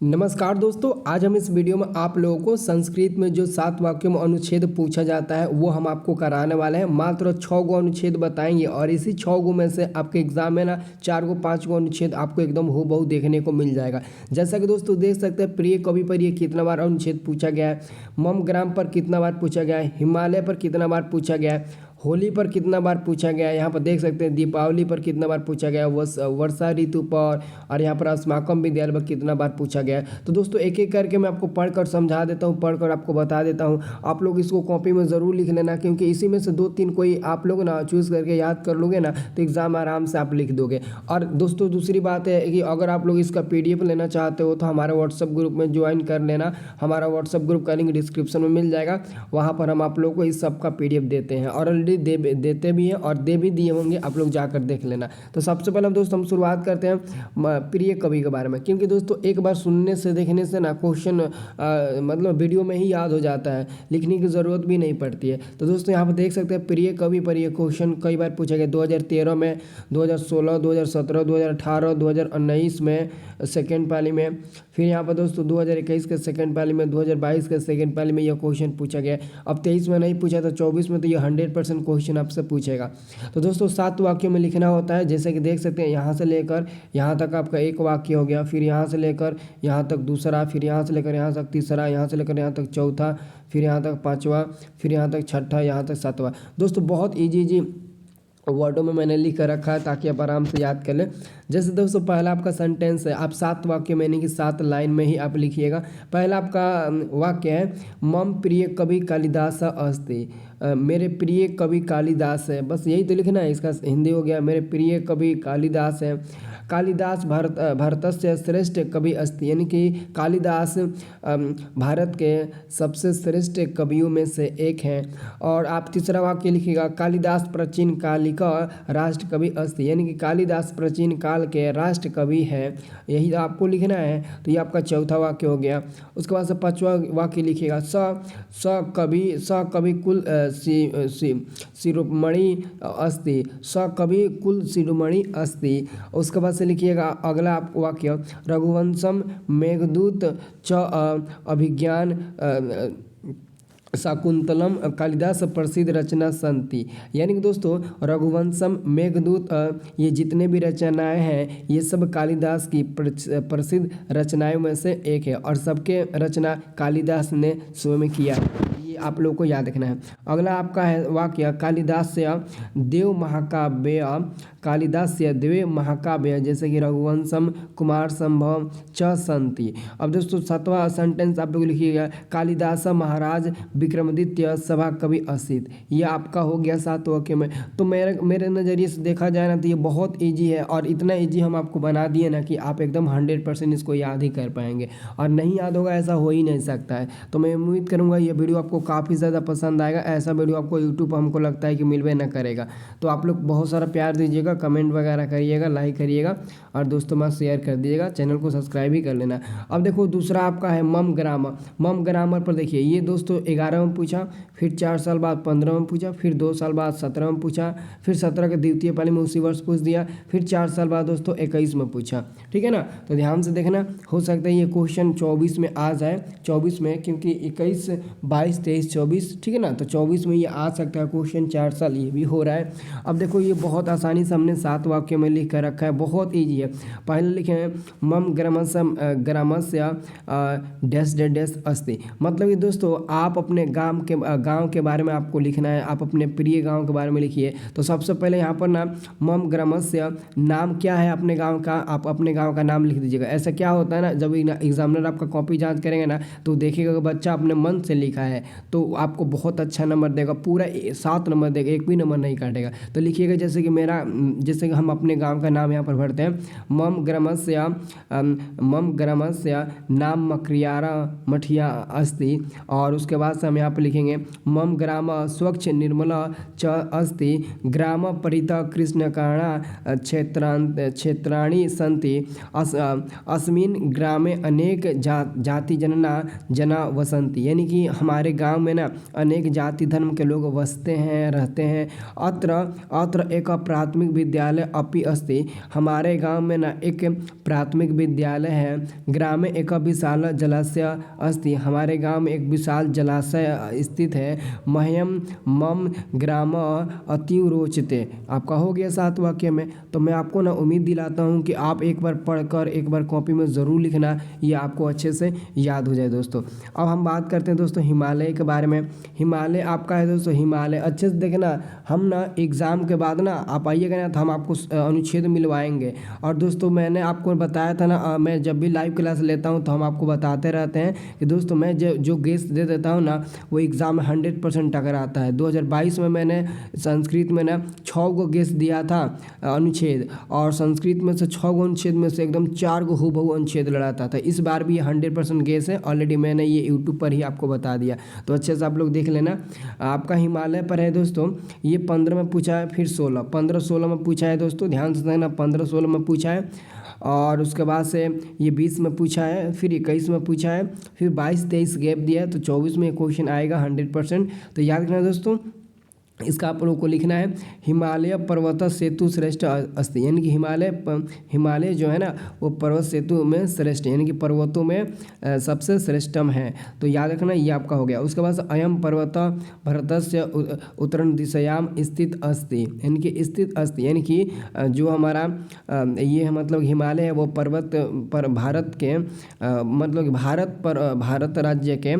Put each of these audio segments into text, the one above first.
नमस्कार दोस्तों, आज हम इस वीडियो में आप लोगों को संस्कृत में जो 7 वाक्यों में अनुच्छेद पूछा जाता है वो हम आपको कराने वाले हैं। मात्र 6 गो अनुच्छेद बताएंगे और इसी 6 गो में से आपके एग्जाम में ना 4 गो 5 गो अनुच्छेद आपको एकदम हूबहू देखने को मिल जाएगा। जैसा कि दोस्तों देख सकते हैं, प्रिय कवि पर ये कितना बार अनुच्छेद पूछा गया है, मम ग्राम पर कितना बार पूछा गया है, हिमालय पर कितना बार पूछा गया है, होली पर कितना बार पूछा गया है, यहाँ पर देख सकते हैं दीपावली पर कितना बार पूछा गया है, वर्षा ऋतु पर, और यहाँ पर अस्माकम विद्यालय पर कितना बार पूछा गया है। तो दोस्तों एक एक करके मैं आपको पढ़कर समझा देता हूँ, पढ़कर आपको बता देता हूँ। आप लोग इसको कॉपी में ज़रूर लिख लेना, क्योंकि इसी में से 2-3 कोई आप लोग ना चूज़ करके याद कर लोगे ना तो एग्ज़ाम आराम से आप लिख दोगे। और दोस्तों दूसरी बात है कि अगर आप लोग इसका PDF लेना चाहते हो तो हमारे व्हाट्सअप ग्रुप में ज्वाइन कर लेना। हमारा व्हाट्सअप ग्रुप का लिंक डिस्क्रिप्शन में मिल जाएगा, वहाँ पर हम आप लोग को इस सब का PDF देते हैं और ऑलरेडी देते भी हैं और दे भी दिए होंगे, आप लोग जाकर देख लेना। तो सबसे पहले दोस्तों हम शुरुआत करते हैं प्रिय कवि के बारे में, क्योंकि दोस्तों एक बार सुनने से देखने से ना क्वेश्चन मतलब वीडियो में ही याद हो जाता है, लिखने की ज़रूरत भी नहीं पड़ती है। तो दोस्तों यहाँ पर देख सकते हैं प्रिय कवि पर ये क्वेश्चन कई बार पूछा गया। 2013 में, 2016, 2017, 2018, 2019 में सेकेंड पाली में, फिर यहाँ पर दोस्तों 2021 के सेकेंड पाली में, 2022 के सेकेंड पाली में यह क्वेश्चन पूछा गया। अब 23 में नहीं पूछा तो 24 में तो ये 100% क्वेश्चन आपसे पूछेगा। तो दोस्तों 7 वाक्यों में लिखना होता है, जैसे कि देख सकते हैं यहाँ से लेकर यहाँ तक आपका एक वाक्य हो गया, फिर यहाँ से लेकर यहाँ तक दूसरा, फिर यहाँ से लेकर यहाँ तक तीसरा, यहाँ से लेकर यहाँ तक चौथा, फिर यहाँ तक पाँचवा, फिर यहाँ तक छठा, यहाँ तक सातवां। दोस्तों बहुत ईजी वर्डों में मैंने लिख कर रखा है ताकि आप आराम से याद कर लें। जैसे दोस्तों पहला आपका सेंटेंस है, आप 7 वाक्य में यानी कि 7 लाइन में ही आप लिखिएगा। पहला आपका वाक्य है, मम प्रिय कवि कालिदास अस्ति, मेरे प्रिय कवि कालिदास है। बस यही तो लिखना है, इसका हिंदी हो गया मेरे प्रिय कवि कालिदास है। कालिदास भारतस्य श्रेष्ठ कवि अस्ति, यानी कि कालिदास भारत के सबसे श्रेष्ठ कवियों में से एक हैं। और आप तीसरा वाक्य लिखिएगा, कालिदास प्राचीन काल का राष्ट्र कवि अस्ति, यानी कि कालिदास प्राचीन काल के राष्ट्र कवि है, यही आपको लिखना है। तो ये आपका चौथा वाक्य हो गया। उसके बाद से 5वां वाक्य लिखिएगा, स कवि कुल शिरोमणि अस्ति, स कवि कुल शिरोमणि अस्ति। उसके बाद से लिखिएगा अगला वाक्य, रघुवंशम मेघदूत च अभिज्ञान शाकुंतलम कालिदास प्रसिद्ध रचना संति, यानी कि दोस्तों रघुवंशम मेघदूत ये जितने भी रचनाएं हैं ये सब कालिदास की प्रसिद्ध रचनाओं में से एक है और सबके रचना कालिदास ने स्वयं किया है। ये आप लोग को याद रखना है। अगला आपका है वाक्य, कालिदास्य देव महाकाव्य, कालिदास्य देव महाकाव्य, जैसे कि रघुवंशम कुमार संभव च संति। अब दोस्तों 7वां सेंटेंस आप लोग लिखिएगा, कालिदास महाराज विक्रमादित्य सभा कवि असित। ये आपका हो गया 7 वाक्य में। तो मेरे नज़रिए से देखा जाए ना तो ये बहुत ईजी है और इतना ईजी हम आपको बना दिए ना कि आप एकदम 100% इसको याद ही कर पाएंगे, और नहीं याद होगा ऐसा हो ही नहीं सकता है। तो मैं उम्मीद करूँगा ये वीडियो आपको काफ़ी ज़्यादा पसंद आएगा। ऐसा वीडियो आपको यूट्यूब पर हमको लगता है कि मिलवे ना करेगा। तो आप लोग बहुत सारा प्यार दीजिएगा, कमेंट वगैरह करिएगा, लाइक करिएगा और दोस्तों में शेयर कर दीजिएगा, चैनल को सब्सक्राइब ही कर लेना। अब देखो दूसरा आपका है मम ग्रामर। मम ग्रामर पर देखिए, ये दोस्तों 11 में पूछा, फिर 4 साल बाद 15 में पूछा, फिर 2 साल बाद 17 में पूछा, फिर 17 के द्वितीय पाली में उसी वर्ष पूछ दिया, फिर 4 साल बाद दोस्तों 21 में पूछा। ठीक है ना, तो ध्यान से देखना, हो सकता है ये क्वेश्चन 24 में आ जाए, 24 में, क्योंकि 21, 22, 23, 24, ठीक है ना, तो 24 में ये आ सकता है क्वेश्चन। 4 साल ये भी हो रहा है। अब देखो ये बहुत आसानी से हमने 7 वाक्य में लिख कर रखा है, बहुत ईजी है। पहले लिखे हैं, मम ग्रामस्य डैश डैश डैश अस्ति, मतलब कि दोस्तों आप अपने गांव के बारे में आपको लिखना है, आप अपने प्रिय गांव के बारे में लिखिए। तो सबसे पहले यहाँ पर ना मम ग्रामस्य, नाम क्या है अपने गांव का, आप अपने गांव का नाम लिख दीजिएगा। ऐसा क्या होता है ना, जब एग्जामिनर आपका कॉपी जांच करेंगे ना तो देखेगा कि बच्चा अपने मन से लिखा है तो आपको बहुत अच्छा नंबर देगा, पूरा 7 नंबर देगा, एक भी नंबर नहीं काटेगा। तो लिखिएगा जैसे कि हम अपने गाँव का नाम यहाँ पर भरते हैं, मम ग्रामस्य नाम मक्रियारा मठिया अस्ति। और उसके बाद से हम यहाँ पर लिखेंगे, मम ग्राम स्वच्छ निर्मल च अस्ति, ग्राम परितः कृष्णकाणा क्षेत्राणि सन्ति, अस्मिन् ग्रामे अनेक जाति जना वसंती, यानी कि हमारे गांव में ना अनेक जाति धर्म के लोग बसते हैं, रहते हैं। अत्र अत्र एक प्राथमिक विद्यालय अपि अस्ति। हमारे गांव में ना एक प्राथमिक विद्यालय है। ग्रामे एक विशाल जलाशय अस्ति। हमारे गांव में एक विशाल जलाशय स्थित है। मह्यम मम ग्राम अतीव रोचते। आपका हो गया 7 वाक्य में। तो मैं आपको ना उम्मीद दिलाता हूँ कि आप एक बार पढ़कर एक बार कॉपी में ज़रूर लिखना, ये आपको अच्छे से याद हो जाए दोस्तों। अब हम बात करते हैं दोस्तों हिमालय के बारे में। हिमालय आपका है दोस्तों, हिमालय अच्छे से देखना। हम ना एग्ज़ाम के बाद ना आप आइएगा ना तो हम आपको अनुच्छेद मिलवाएंगे। और दोस्तों मैंने आपको बताया था ना, मैं जब भी लाइव क्लास लेता हूँ तो हम आपको बताते रहते हैं कि दोस्तों मैं जो गेस दे देता हूँ ना वो एग्ज़ाम में 100% टकराता है। 2022 में मैंने संस्कृत में ना 6 गो गेस दिया था अनुच्छेद, और संस्कृत में से 6 गो अनुच्छेद में से एकदम 4 गो हूबहू अनुच्छेद लड़ाता था। इस बार भी 100% गेस है। ऑलरेडी मैंने ये यूट्यूब पर ही आपको बता दिया, तो अच्छे से आप लोग देख लेना। आपका हिमालय पर है दोस्तों, ये 15 में पूछा है, फिर 16, 15-16 में पूछा है दोस्तों, ध्यान से देखना। 15-16 में पूछा है, और उसके बाद से ये 20 में पूछा है, फिर 21 में पूछा है, फिर 22-23 गैप दिया है, तो 24 में क्वेश्चन आएगा 100%। तो याद रखना दोस्तों, इसका आप लोगों को लिखना है हिमालय पर्वत सेतु श्रेष्ठ अस्ति, यानी कि हिमालय जो है ना वो पर्वत सेतु में श्रेष्ठ, यानी कि पर्वतों में सबसे श्रेष्ठम है। तो याद रखना, ये आपका हो गया। उसके बाद अयम पर्वत भारतस्य उत्तर दिशायाम स्थित अस्ति, यानी कि स्थित अस्ति, यानी कि जो हमारा ये मतलब हिमालय है वो पर्वत पर भारत के मतलब भारत राज्य के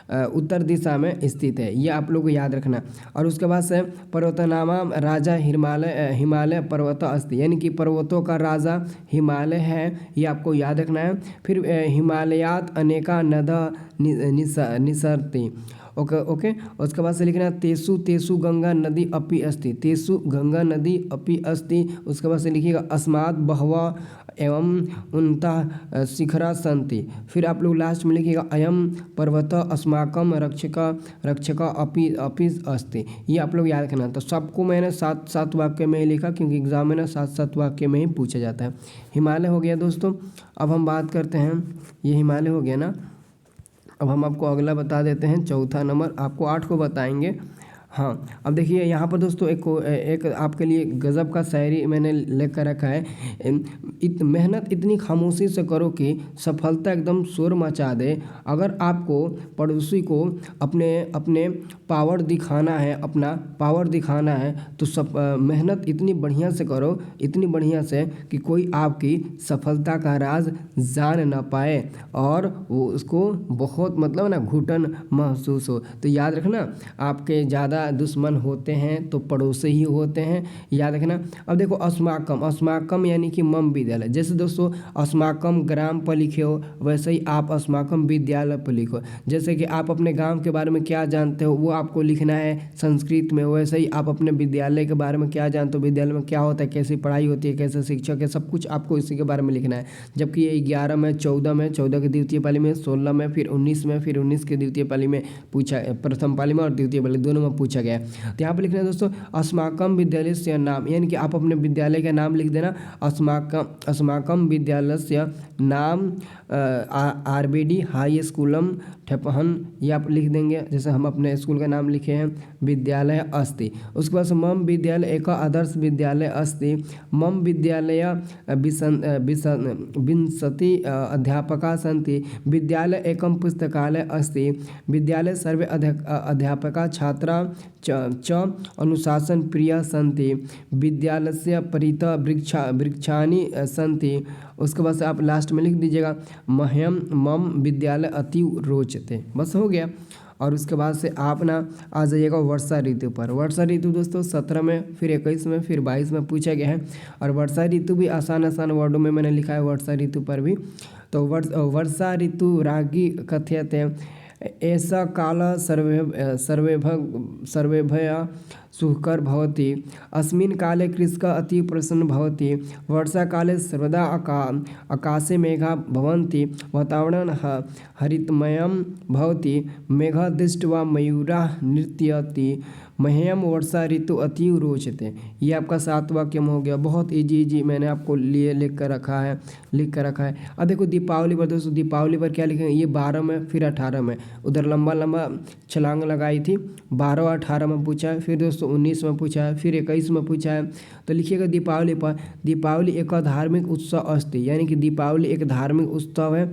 उत्तर दिशा में स्थित है। ये आप लोग को याद रखना। और उसके बाद से पर्वतनामा राजा हिमालय पर्वत अस्ति, यानी कि पर्वतों का राजा हिमालय है, ये आपको याद रखना है। फिर हिमालयात अनेका नदा निसरती। ओके। उसके बाद से लिखना तेसु गंगा नदी अपि अस्ति, तेसु गंगा नदी अपि अस्ति। उसके बाद से लिखिएगा अस्मात् बहवः एवं उन्नता शिखरा सन्ति। फिर आप लोग लास्ट में लिखिएगा अयम पर्वत अस्माकं रक्षक अपि अस्ति। ये आप लोग याद रखना। तो सबको मैंने 7 वाक्य में ही लिखा, क्योंकि एग्जाम में ना 7 वाक्य में ही पूछा जाता है। हिमालय हो गया दोस्तों। अब हम बात करते हैं, ये हिमालय हो गया ना, अब हम आपको अगला बता देते हैं, चौथा नंबर आपको 8 को बताएंगे। हाँ, अब देखिए यहाँ पर दोस्तों एक आपके लिए गज़ब का शायरी मैंने लेकर कर रखा है। मेहनत इतनी खामोशी से करो कि सफलता एकदम शोर मचा दे। अगर आपको पड़ोसी को अपने पावर दिखाना है, अपना पावर दिखाना है, तो मेहनत इतनी बढ़िया से करो, इतनी बढ़िया से कि कोई आपकी सफलता का राज जान ना पाए और वो उसको बहुत मतलब ना घुटन महसूस हो। तो याद रखना, आपके ज़्यादा दुश्मन होते हैं तो पड़ोसी ही होते हैं, याद रखना। अब देखो अस्माकम यानी कि मम विद्यालय। जैसे दोस्तों अस्माकम ग्राम पर लिखे हो, वैसे ही आप अस्माकम विद्यालय पर लिखो। जैसे कि आप अपने गांव के बारे में क्या जानते हो वो आपको लिखना है संस्कृत में, वैसे ही आप अपने विद्यालय के बारे में क्या जानते हो, विद्यालय में क्या होता है, कैसी पढ़ाई होती है, कैसे शिक्षक है, सब कुछ आपको इसी के बारे में लिखना है। जबकि ये 11 में, 14 की द्वितीय पाली में, 16 में, फिर 19 में, फिर 19 की द्वितीय पाली में पूछा, प्रथम पाली में और द्वितीय पाली दोनों में पूछा गया। तो यहाँ पर लिखना है दोस्तों अस्माकम विद्यालय से नाम, यानी कि आप अपने विद्यालय का नाम लिख देना। अस्माकम विद्यालय से नाम RBD हाई स्कूलम ठेपहन, ये आप लिख देंगे। जैसे हम अपने स्कूल का नाम लिखे हैं विद्यालय अस्ति। उसके बाद मम विद्यालय एक आदर्श विद्यालय अस्ति। मम विद्यालय विंशति अध्यापका सन्ति। विद्यालय एकम पुस्तकालय अस्ति। विद्यालय सर्वे अध्यापका छात्रा च अनुशासन प्रिया सन्ति। विद्यालयस्य परितः वृक्षाणि सन्ति। उसके बाद से आप लास्ट में लिख दीजिएगा मह्यम मम विद्यालय अतीव रोचते। बस हो गया। और उसके बाद से आप ना आ जाइएगा वर्षा ऋतु पर। वर्षा ऋतु दोस्तों 17 में, फिर 21 में, फिर 22 में पूछा गया है। और वर्षा ऋतु भी आसान वर्डों में मैंने लिखा है वर्षा ऋतु पर भी। तो वर्षा ऋतु रागी कथ्यते ऐसा काल सर्वेभ्यः सुखकर भवति। अस्मिन् काले कृषकः अति प्रसन्न भवति। वर्षाकाले सर्वदा आकाशे मेघा भवन्ति। वातावरणं हरितमयं भवति। मेघः दृष्ट्वा मयूराः नृत्यन्ति। मह्यम वर्षा ऋतु अतीव रोचते। ये आपका 7 वाक्य में हो गया। बहुत इजी मैंने आपको लिए लिख कर रखा है। अब देखो दीपावली पर दोस्तों, दीपावली पर क्या लिखेंगे, ये 12 में फिर 18 में, उधर लंबा छलांग लगाई थी। 12 और 18 में पूछा है, फिर दोस्तों 19 में पूछा है, फिर 21 में पूछा है। तो लिखिएगा दीपावली पर, दीपावली एक धार्मिक उत्सव अस्ति, यानी कि दीपावली एक धार्मिक उत्सव है।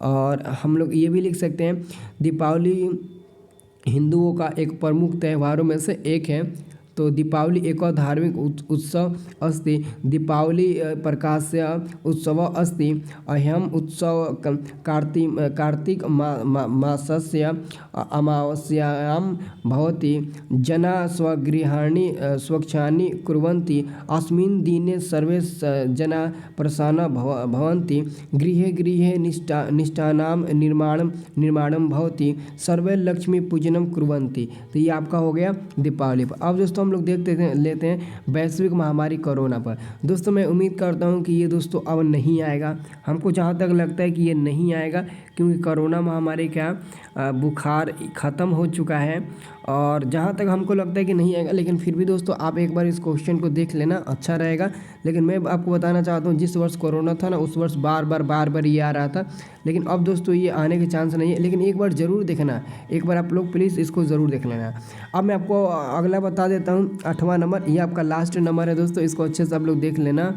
और हम लोग ये भी लिख सकते हैं दीपावली हिंदुओं का एक प्रमुख त्योहारों में से एक है। तो दीपावली एक धार्मिक उत्सव अस्ति, दीपावली प्रकाशस्य उत्सव अस्ति। अयम उत्सव कार्तिक मासस्य अमावास्यायां भवति। जनाः स्वगृहाणि स्वच्छानि कुर्वन्ति। अस्मिन् दिने सर्वे जनाः प्रसन्नाः भवन्ति। गृहे गृहे निष्ठानां निर्माणं भवति। सर्वे लक्ष्मी पूजनं कुर्वन्ति। तो ये आपका हो गया दीपावली पर। अब दोस्तों हम लोग लेते हैं वैश्विक महामारी कोरोना पर। दोस्तों मैं उम्मीद करता हूँ कि ये दोस्तों अब नहीं आएगा। हमको जहाँ तक लगता है कि ये नहीं आएगा, क्योंकि कोरोना महामारी का बुखार ख़त्म हो चुका है। और जहाँ तक हमको लगता है कि नहीं आएगा, लेकिन फिर भी दोस्तों आप एक बार इस क्वेश्चन को देख लेना, अच्छा रहेगा। लेकिन मैं आपको बताना चाहता हूँ, जिस वर्ष कोरोना था ना, उस वर्ष बार बार ये आ रहा था। लेकिन अब दोस्तों ये आने के चांस नहीं है। लेकिन एक बार ज़रूर देखना, एक बार आप लोग प्लीज़ इसको ज़रूर देख लेना। अब मैं आपको अगला बता देता हूँ, 8वां नंबर। ये आपका लास्ट नंबर है दोस्तों, इसको अच्छे से आप लोग देख लेना।